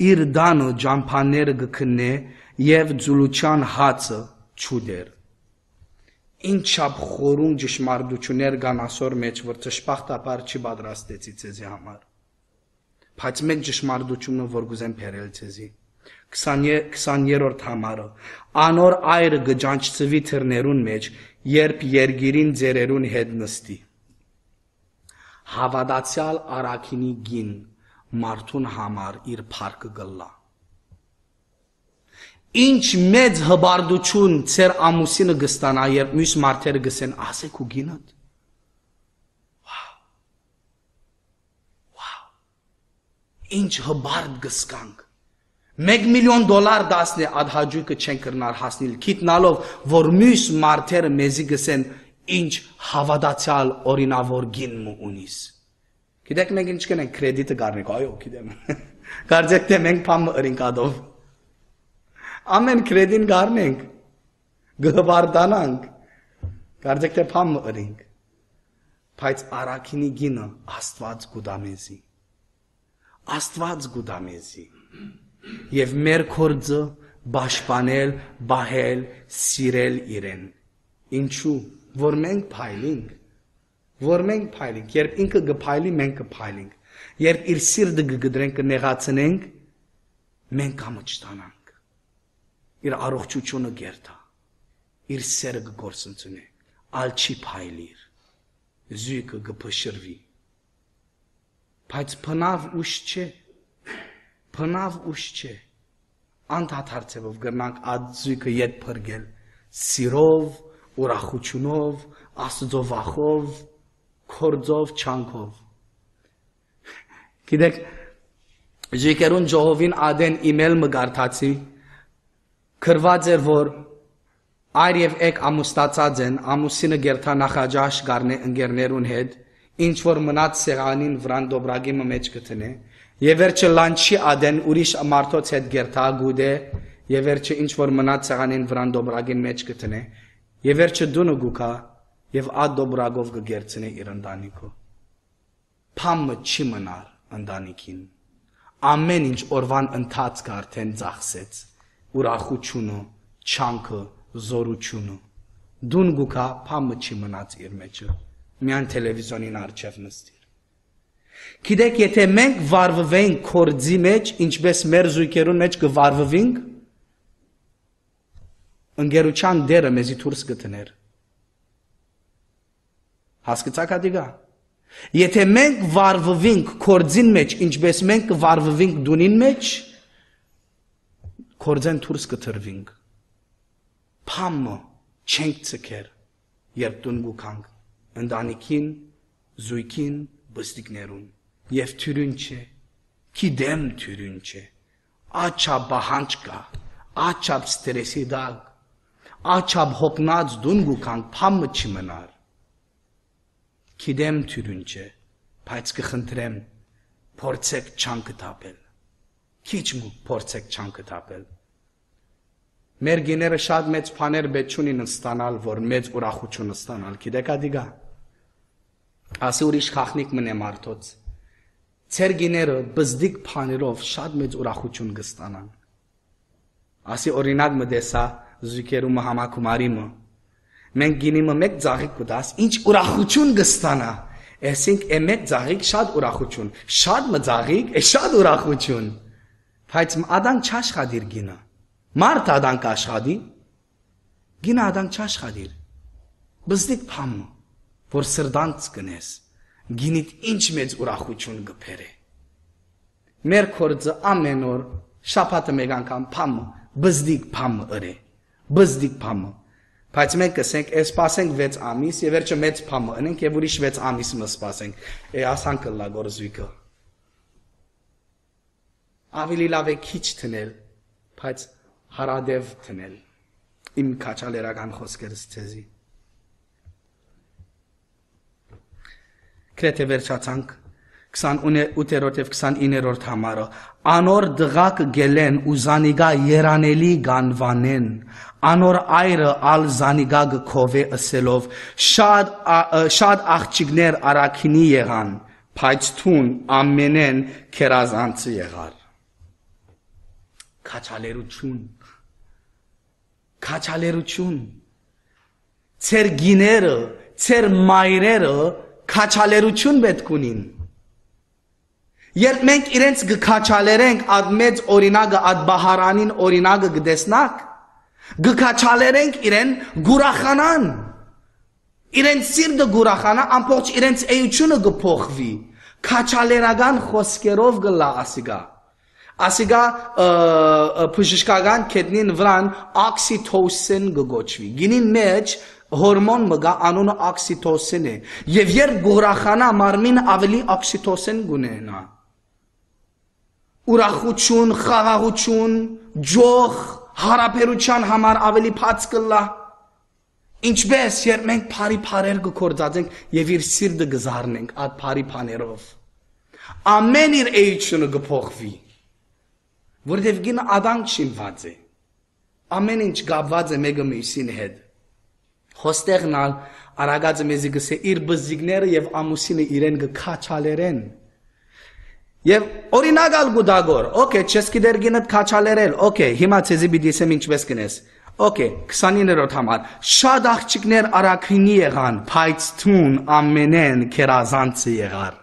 իր դանը ջամփաները գքնե եւ ձուլության հացը չուդեր Ինչապ խորուն ճշմարտություններ կան ասոր մեջ, որ ճշմարտաբար չի պատրաստեցի ցեզի համար։ Բայց մեկ ճշմարտությունը որ գուզեմ բերել ցեզի։ 20-րդ համարը։ Անոր այրը գջանչծվի թրներուն մեջ, երբ երգիրին ձերերուն հետ նստի։ Հավատացյալ արաքինի գին մարդուն համար իր փառքը գլա։ Ինչ մեծ հբարդություն ծեր ամուսինը գստանա, երբ մյուս մարդերը գսեն, ասեք ու գինըտ։ Վաու, ինչ հբարդ գսկանք։ $1 միլիոն դասն է ադհաջույկը չեն կրնար հասնիլ, կիտնալով, որ մյուս մարդերը մեզի գսեն, ինչ հավատացյալ օրինավոր գին մու ունիս։ Գիտեք մենք ինչ կնենք, կրեդիտը գարնենք, այո, գիտեմ։ Կարծեք թե մենք պամը ըրինք ադով։ Ամեն կրեդին գարնենք, գհվարդանանք, կարծեք թե պամ մըրինք, բայց արաքինի գինը աստված գուդամեզի, աստված գուդամեզի, և մեր կործը բաշպանել, բահել, սիրել իրեն, ինչու, որ մենք պայլինք, երբ ինքը գպայլի, մենք գպայլինք, երբ իր սիրդը գգդրենք, կնեղացնենք, մենք համը չտանանք, իր առողջությունը գերտա, իր սերը գգործնցունե, ալ չի պայլիր, զույգը գպշրվի, բայց պնավ ուշ չէ, անդհադար ծևով գրնանք ադ զույգը ետ պրգել, սիրով, ուրախությունով, աստծո վախով, կործով, չանքով։ Գիտեք, զույգերուն ժողովին ադեն իմել մգարթացի, Կրված էր, որ այր և եկ ամուստացած են, ամուսինը գերթա նախաջաշ գարնե ընգերներուն հետ, ինչ որ մնաց սեղանին վրան դոբրագիմը մեջ կտնե, և վերջը լանչի ադեն ուրիշ մարդոց հետ գերթա գուդե, և վերջը ինչ որ մնաց սեղանին վրան դոբրագին մեջ կտնե, և վերջը դունը գուկա, և ադ դոբրագով կգերցնե իր ընտանիքո։ Պամը չի մնար ընտանիքին, ամեն ինչ օրվան ընթացքը արդեն ծախսեց, ուրախությունը, չանքը, զորությունը, դուն գուկա, պամը չի մնաց իր մեջը, միան տելևիզոնին արջև նստիր։ Գիտեք, եթե մենք վարվվենք կործի մեջ, ինչպես մեր զույգերուն մեջ կվարվվենք, ընկերության դերը մեզի դուրս կտներ։ Հասկացաք ադիգա։ Եթե մենք վարվվենք կործին մեջ, ինչպես մենք կվարվվենք դունին մեջ, կործեն դուրս կտրվենք։ Պամը չենք ցկեր, երբ դուն գուքանք, ընտանիքին, զույգին, բստիկներուն, և թյուրին չէ, գիտեմ թյուրին չէ, աչապ բահանջ կա, աչապ ստրեսի դակ, աչապ հոգնած դուն գուքանք, պամը չի մնար։ Գիտեմ թյուրին չէ, բայց կխնդրեմ, փորձեք չանքը տապել, քիչ փորձեք չանքը տապել։ Մեր գիները շատ մեծ բաներ պետք չունին ստանալ, որ մեծ ուրախություն ստանալ, գիտեք ադիգա։ Ասի ուրիշ խախնիկ մնե մարդոց, Ձեր գիները բզդիկ փաներով շատ մեծ ուրախություն կստանան։ Ասի օրինակ մտեսա զույգերումը համակումարիմը։ Մենք գինիմը մեկ ծաղիկ կտաս, ինչ ուրախություն կստանա։ Այսինք մեկ ծաղիկ շատ ուրախություն, շատ մծաղիկ, շատ ուրախություն։ Բայց ադանք չաշխատիր գինը։ Մարդ ադանք աշխատի, գինը ադանք չաշխատիր։ Բզդիկ փամը, որ սրտանց կնես, գինիդ ինչ մեծ ուրախություն կբերե։ Մեր կորձը ամեն օր շաբաթը մեկ անգամ փամը, բզդիկ փամը ըրե, բզդիկ փամը։ Բայց մենք կսենք, սպասենք 6 ամիս եւ վերջը մեծ փամը ընենք եւ ուրիշ 6 ամիս մը սպասենք։ Ասանք լա գործույկը։ Ավելի լավ է քիչ թնել, բայց հարադև թնել։ Իմ քաչալերական խոսքերս ցեզի։ Գրեթե վերջացանք 28-րդ եւ 29-րդ համարը անոր դղակ գելեն ու զանիգա երանելի գանվանեն անոր այրը ալ զանիգա գքովե ասելով շատ աղջիկներ արաքինի եղան բայց թուն ամենեն քերազանցի եղար քաչալերություն ցեր գիները ցեր մայրերը քաչալերություն պետք ունին Երբ մենք իրենց գքաչալերենք ад մեծ օրինակը ад բահարանին օրինակը գտեսնակ գքաչալերենք իրեն գուրախանան իրենց սիրտը գուրախանա ամբողջ իրենց էությունը գփոխվի քաչալերական խոսքերով գլա ասիգա բժշկական կետնին վրան օքսիտոցին գոչվի գինին մեջ հորմոն մգա անունը օքսիտոցին է եւ երբ գուրախանա մարմին ավելի օքսիտոցին գունենա ուրախություն, խաղաղություն, ջող, հարաբերության համար ավելի բաց կլա ինչպես երբ մենք բարի բառեր կգործածենք եւ իր սիրտը կզառնենք այդ բարի բաներով ամեն իր էությունը կփոխվի որովհետեւ գինը ադանք շինված է ամեն ինչ գաբված է մեկը մյուսին հետ հոստեղնալ արագածը մեզի գսե իր բզիկները եւ ամուսինը իրեն կքաչալերեն Եվ օրինակալ գուդագոր, օքեյ, չես գիտեր գինդ քաչալերել, օքեյ, հիմա ցեզի բիդիսեմ ինչպես կնես, օքեյ, 29-րդ համար, շատ աղջիկներ արաքինի եղան, բայց թուն ամենեն քերազանցի եղար։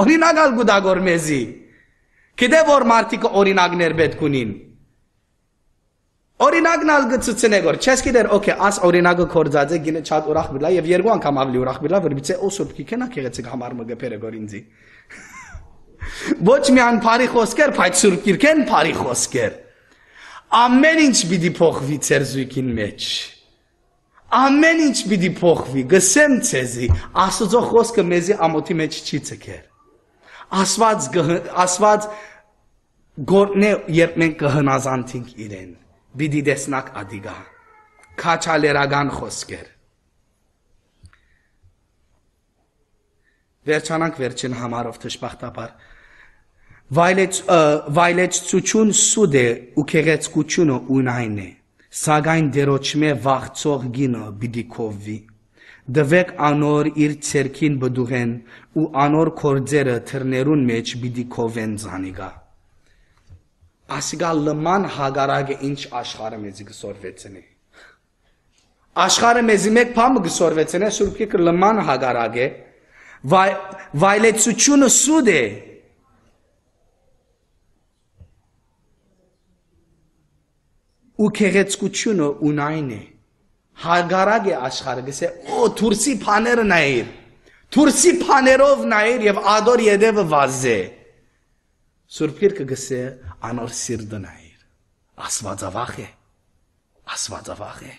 Օրինակալ գուդագոր մեզի, գիտե որ մարդիկը օրինակներ պետք ունին։ Օրինակն ալ գծցնե գոր, չես գիտեր, օքեյ, աս օրինակը կորձած է գինը շատ ուրախ բիլա եւ երկու անգամ ավելի ուրախ բիլա, որ բիցե օսուրբ կիքենա քեղեցիկ համար մը գփերը գոր ինձի։ Ոչ միայն բարի խոսքեր, բայց սուրբ գիրքեն բարի խոսքեր։ Ամեն ինչ պիտի փոխվի ձեր զույգին մեջ։ Ամեն ինչ պիտի փոխվի, գսեմ ցեզի, Աստծո խոսքը մեզի ամոթի մեջ չի ցկեր։ Աստված գորնե երբ մենք կհնազանդենք իրեն, պիտի տեսնակ ադիգա։ Քաչալերական խոսքեր։ Վերջանանք վերջին համարով դժբախտաբար Վայլեցություն սուդ է ու քեղեցկությունը ունայն է սակայն դերոճմե վաղցող գինը պիտի կովվի դվեք անոր իր ցերքին բդուղեն ու անոր կորձերը թռներուն մեջ պիտի կովեն զանիգա ասիգա լման հագարագը ինչ աշխարհը մեզի գսորվեցնի աշխարհը մեզի մեկ բան գսորվեցնի սուրբ գիրքը լման հագարագ է Վայլեցությունը սուդ է ու քեղեցկությունը ունայն է հագարագ է աշխարհը գսե օ թուրսի փաները նայիր թուրսի փաներով նայիր եւ ադոր յեդևը վազե սուրբ գիրքը գսե անոր սիրտը նայիր աստվածավախ է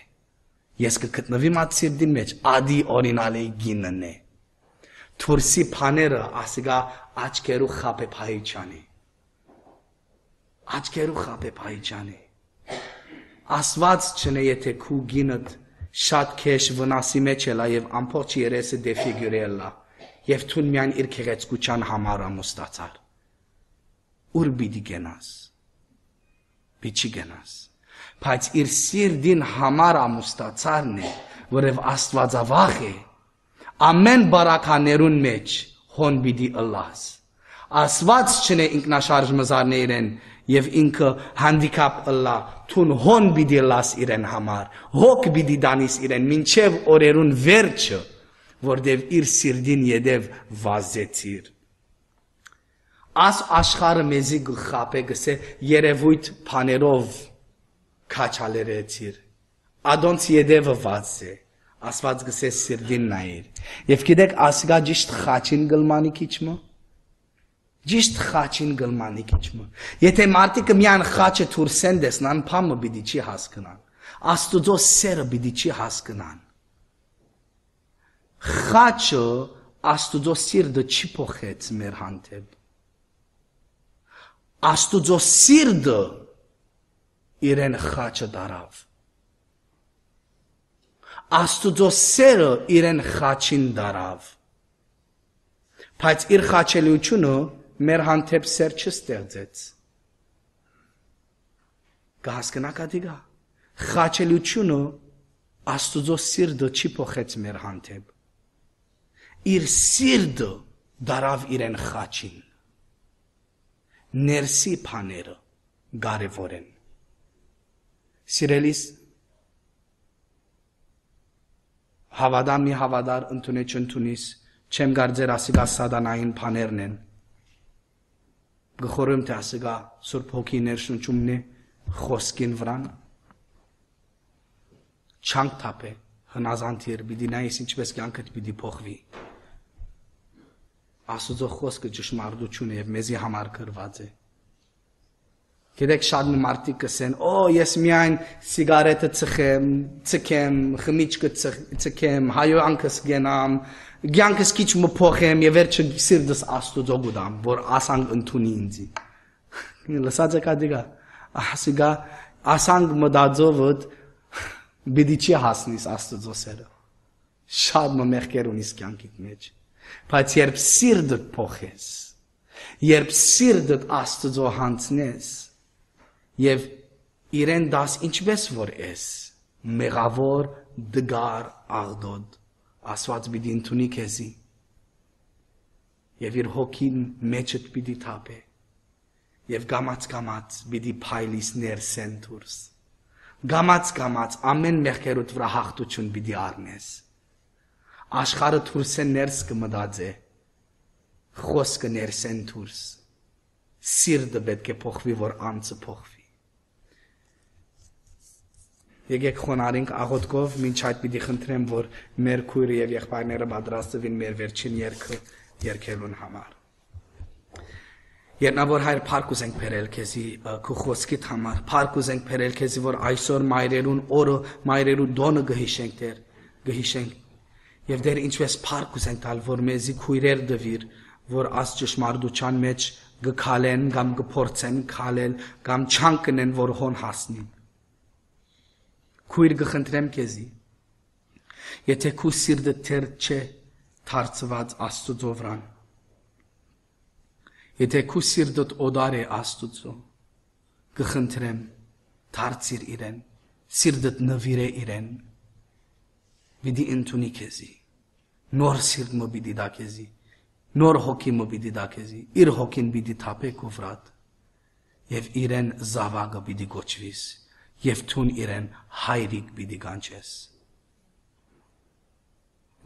ես կգտնվի մատ սիրտին մեջ ադի օրինալի գինն է Թուրսի փաները ասիգա աչքերու խապեփայչանի Աստված չնե եթե քու գինդ շատ քեշ վնասի մեջ էլա եւ ամբողջ երեսը դեֆիգուրելա եւ թուն միայն իր քեղեցկության համար ամոստացար ուր պիտի գնաս պիտի գնաս բայց իր սիրտին համար ամոստացարն է որև Աստվածավախ է Ամեն բարականերուն մեջ հոն պիտի ըլլաս Աստված չնե ինքնաշարժ մզարն է իրեն եւ ինքը հանդիկապ ըլլա թուն հոն բիդի լաս իրեն համար հոգ բիդի դանիս իրեն մինչեւ օրերուն վերջը որտեւ իր սիրդին յետև վազեցիր Աս աշխարհը մեզի գլխապե գսե երևույթ բաներով քաչալերեցիր Ադոնց յետևը վազե Աստված գսե սիրդին նայիր եւ գիտեք ասգա ճիշտ խաչին գլմանի քիչմը Ճիշտ խաչին գլմանի քիչմը Եթե մարդիկը միան խաչը թուրսեն դեսնան փամը բիդի չի հասկնան Աստուծո սերը բիդի չի հասկնան Խաչը Աստուծո սիրտը չի փոխեց մեր հանդեպ Աստուծո սիրտը իրեն խաչը դարավ Աստուծո սերը իրեն խաչին դարավ Բայց իր խաչելիությունը մեր հանդեպ սեր չստեղծեց Կհասկնաք ադիգա Խաչելիությունը Աստուծո սիրտը չի փոխեց մեր հանդեպ Իր սիրտը դարավ իրեն խաչին Ներսի բաները կարևոր են Սիրելիս Հավադամ մի հավադար ընդունե չընդունիս չեմ գարձեր ասիգա սադանային բաներն են Գխորում թե ասիգա Սուրբ հոգի ներշնչումն է խոսքին վրան Չանք թապե հնազանդիր բիդի նայես ինչպես կյանքդ բիդի փոխվի Աստուծո խոսքը ճշմարտություն է եւ մեզի համար գրված է Գիտեք շատ մարդիկ կսեն օ ես միայն սիգարետը ցխեմ խմիչքը ցխեմ հայոյանքս գենամ Գյանքս քիչ մփոխեմ եւ վերջը սիրտս Աստուծո գուտամ որ ասանք ընդունի ինձի Լսած եք ադիգա ասիգա ասանք մդածովդ բիդի չի հասնիս Աստուծո սերը Շատ մեղքեր ունիս կյանքիդ մեջ Բայց երբ սիրտդ փոխես երբ սիրտդ Աստուծո հանցնես եւ իրեն դաս ինչպես որ ես մեղավոր դգար աղդոդ Աստված պիտի ընդունի քեզի եւ իր հոգին մեջդ պիտի թափե եւ գամած պիտի փայլիս ներսեն դուրս գամած ամեն մեղքերուդ վրա հաղթություն պիտի առնես աշխարհը դուրսեն ներս կմտածե խոսքը ներսեն դուրս սիրտը պետք է փոխվի որ անձը փոխվի Եկեք խոնարհենք աղոթքով, մինչ այդ պիտի խնդրեմ, որ մեր քույրը եւ եղբայրները պատրաստվին մեր վերջին երգը երգելուն համար։ Երնավոր հայր փառք ուզենք բերել քեզի քո խոսքիդ համար, փառք ուզենք բերել քեզի, որ այսօր մայրերուն օրը, մայրերու դոնը գհիշենք դեր, գհիշենք։ Եվ դեր ինչպես փառք ուզենք տալ, որ մեզի քույրեր դվիր, որ աս ճշմարտության մեջ գքալեն, կամ գփորձեն քալել, կամ չանկնեն, որ հոն հասնին։ Քույր գխնդրեմ քեզի Եթե քու սիրտը թեր չէ թարցված Աստուծո վրան Եթե քու սիրտդ օդար է Աստուծո գխնդրեմ թարցիր իրեն սիրտդ նվիրե իրեն Պիտի ընդունի քեզի նոր սիրտ մը պիտի դա քեզի նոր հոգի մը պիտի դա քեզի իր հոգին պիտի թափե քո վրատ եւ իրեն զավակը պիտի գոչվիս Եվ թուն իրեն հայրիկ պիտի կանչես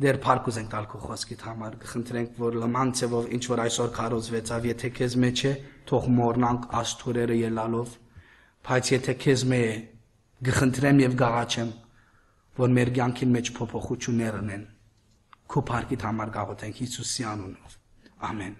Դեր փառք ուզենք տալ քո խոսքիդ համար Կխնդրենք որ լման ցևով ինչ որ այսօր քարոզվեցավ եթե քեզ մեջ է թող մոռնանք աստուրերը ելալով բայց եթե քեզ մեջ է կխնդրեմ եւ գաղաչեմ որ մեր կյանքին մեջ փոփոխություններ ունեն քո փառքիդ համար գաղութենք Հիսուսի անունով ամեն